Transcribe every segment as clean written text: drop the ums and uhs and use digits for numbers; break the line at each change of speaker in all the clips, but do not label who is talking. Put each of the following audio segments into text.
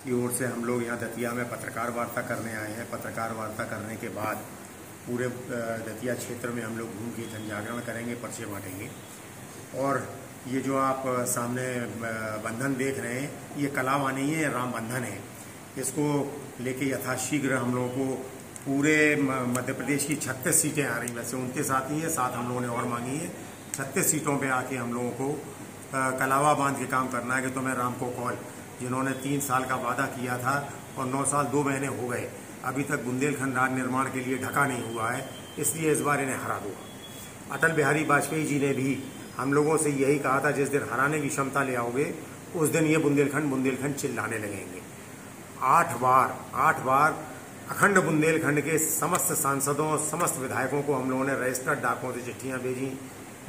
की ओर से हम लोग यहाँ दतिया में पत्रकार वार्ता करने आए हैं। पत्रकार वार्ता करने के बाद पूरे दतिया क्षेत्र में हम लोग घूम के जन जागरण करेंगे, पर्चे बांटेंगे। और ये जो आप सामने बंधन देख रहे हैं, ये कलावा नहीं है, राम बंधन है। इसको लेके यथाशीघ्र हम लोगों को पूरे मध्य प्रदेश की 36 सीटें आ रही, वैसे 29 आती हैं, 7 हम लोगों ने और मांगी है। 36 सीटों पे आके हम लोगों को कलावा बांध के काम करना है कि तुम्हें राम को कॉल, जिन्होंने 3 साल का वादा किया था और 9 साल 2 महीने हो गए, अभी तक बुंदेलखंड राज्य निर्माण के लिए ढका नहीं हुआ है, इसलिए इस बार इन्हें हरा दो। अटल बिहारी वाजपेयी जी ने भी हम लोगों से यही कहा था, जिस दिन हराने की क्षमता ले आओगे उस दिन ये बुंदेलखंड चिल्लाने लगेंगे। 8 बार अखंड बुंदेलखंड के समस्त सांसदों, समस्त विधायकों को हम लोगों ने रजिस्टर्ड डाकों से चिट्ठियां भेजी,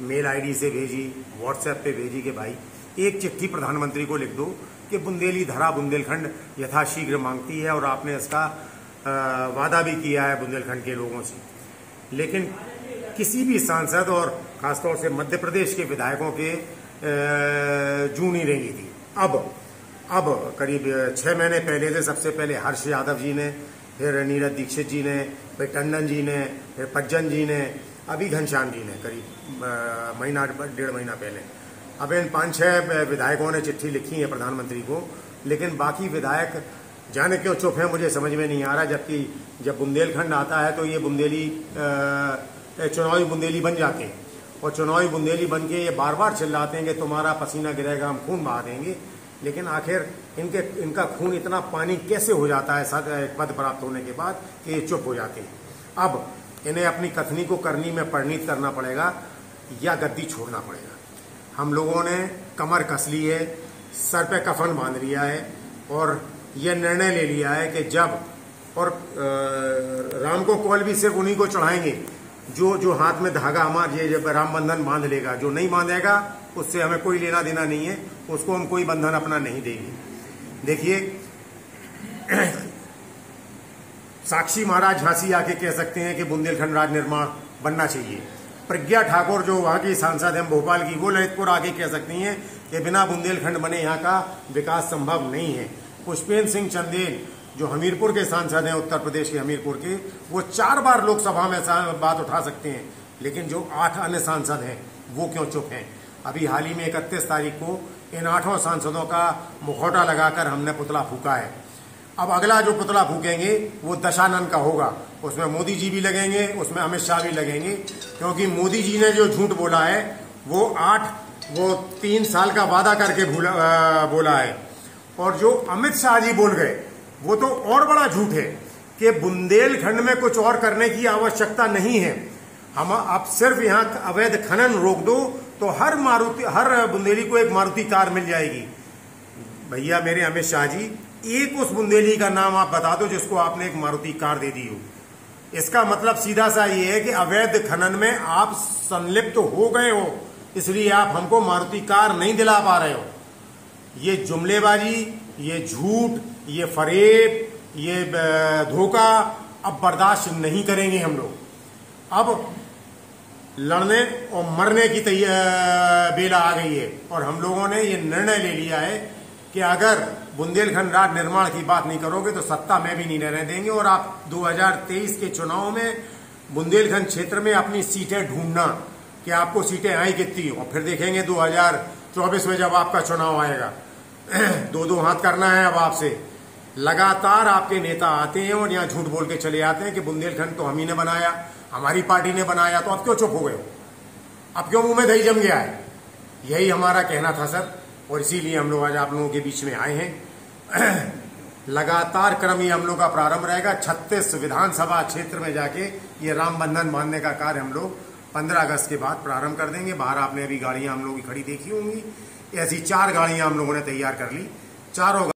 मेल आईडी से भेजी, व्हाट्सएप पे भेजी कि भाई एक चिट्ठी प्रधानमंत्री को लिख दो कि बुंदेली धरा बुंदेलखंड यथाशीघ्र मांगती है, और आपने इसका वादा भी किया है बुंदेलखंड के लोगों से। लेकिन किसी भी सांसद और खासतौर से मध्य प्रदेश के विधायकों के जू नहीं रही थी। अब करीब 6 महीने पहले से, सबसे पहले हर्ष यादव जी ने, फिर नीरज दीक्षित जी ने, फिर टंडन जी ने, फिर पज्जन जी ने, अभी घनश्याम जी ने, करीब महीना 1.5 महीना पहले। अब इन 5-6 विधायकों ने चिट्ठी लिखी है प्रधानमंत्री को, लेकिन बाकी विधायक जाने क्यों चुप है, मुझे समझ में नहीं आ रहा। जबकि जब बुंदेलखंड आता है तो ये चुनावी बुंदेली बन जाते हैं, और चुनावी बुंदेली बन के ये बार बार चिल्लाते हैं कि तुम्हारा पसीना गिरेगा, हम खून बहा देंगे। लेकिन आखिर इनका खून इतना पानी कैसे हो जाता है पद प्राप्त होने के बाद कि ये चुप हो जाते हैं। अब इन्हें अपनी कथनी को करनी में परिणित करना पड़ेगा या गद्दी छोड़ना पड़ेगा। हम लोगों ने कमर कस ली है, सर पे कफन बांध लिया है, और यह निर्णय ले लिया है कि राम को कॉल भी सिर्फ उन्हीं को चढ़ाएंगे जो हाथ में धागा हमारे जब राम बंधन बांध लेगा। जो नहीं बांधेगा उससे हमें कोई लेना देना नहीं है, उसको हम कोई बंधन अपना नहीं देंगे। देखिए, साक्षी महाराज झांसी आके कह सकते हैं कि बुंदेलखंड राज्य निर्माण बनना चाहिए। प्रज्ञा ठाकुर जो वहां की सांसद हैं भोपाल की, वो ललितपुर आके कह सकती हैं कि बिना बुंदेलखंड बने यहाँ का विकास संभव नहीं है। पुष्पेंद्र सिंह चंदेल जो हमीरपुर के सांसद हैं, उत्तर प्रदेश के हमीरपुर के, वो 4 बार लोकसभा में बात उठा सकते हैं। लेकिन जो 8 अन्य सांसद हैं वो क्यों चुप हैं? अभी हाल ही में 31 तारीख को इन 8 सांसदों का मुखौटा लगाकर हमने पुतला फूका है। अब अगला जो पुतला फूकेंगे वो दशानन का होगा, उसमें मोदी जी भी लगेंगे, उसमें अमित शाह भी लगेंगे। क्योंकि मोदी जी ने जो झूठ बोला है वो 3 साल का वादा करके बोला है, और जो अमित शाह जी बोल गए वो तो और बड़ा झूठ है कि बुंदेलखंड में कुछ और करने की आवश्यकता नहीं है। हम अब सिर्फ यहाँ अवैध खनन रोक दो तो हर बुंदेली को एक मारुति कार मिल जाएगी। भैया मेरे अमित शाह जी, एक उस बुंदेली का नाम आप बता दो जिसको आपने एक मारुति कार दे दी हो। इसका मतलब सीधा सा ये है कि अवैध खनन में आप संलिप्त हो गए हो, इसलिए आप हमको मारुति कार नहीं दिला पा रहे हो। ये जुमलेबाजी, ये झूठ, ये फरेब, ये धोखा अब बर्दाश्त नहीं करेंगे हम लोग। अब लड़ने और मरने की बेला आ गई है, और हम लोगों ने ये निर्णय ले लिया है कि अगर बुंदेलखंड राज्य निर्माण की बात नहीं करोगे तो सत्ता में भी नहीं रहने देंगे। और आप 2023 के चुनाव में बुंदेलखंड क्षेत्र में अपनी सीटें ढूंढना कि आपको सीटें आई कितनी, और फिर देखेंगे 2024 में जब आपका चुनाव आएगा। 2-2 हाथ करना है अब आपसे। लगातार आपके नेता आते हैं और यहाँ झूठ बोल के चले आते हैं कि बुंदेलखंड तो हम ही ने बनाया, हमारी पार्टी ने बनाया। तो अब क्यों चुप हो गए हो? अब क्यों मुंह में दही जम गया है? यही हमारा कहना था सर, और इसीलिए हम लोग आज आप लोगों के बीच में आए हैं। लगातार क्रम ये हम लोग का प्रारंभ रहेगा। 36 विधानसभा क्षेत्र में जाके ये राम बंधन बांधने का कार्य हम लोग 15 अगस्त के बाद प्रारंभ कर देंगे। बाहर आपने अभी गाड़ियां हम लोग की खड़ी देखी होंगी, ऐसी 4 गाड़ियां हम लोगों ने तैयार कर ली। चारों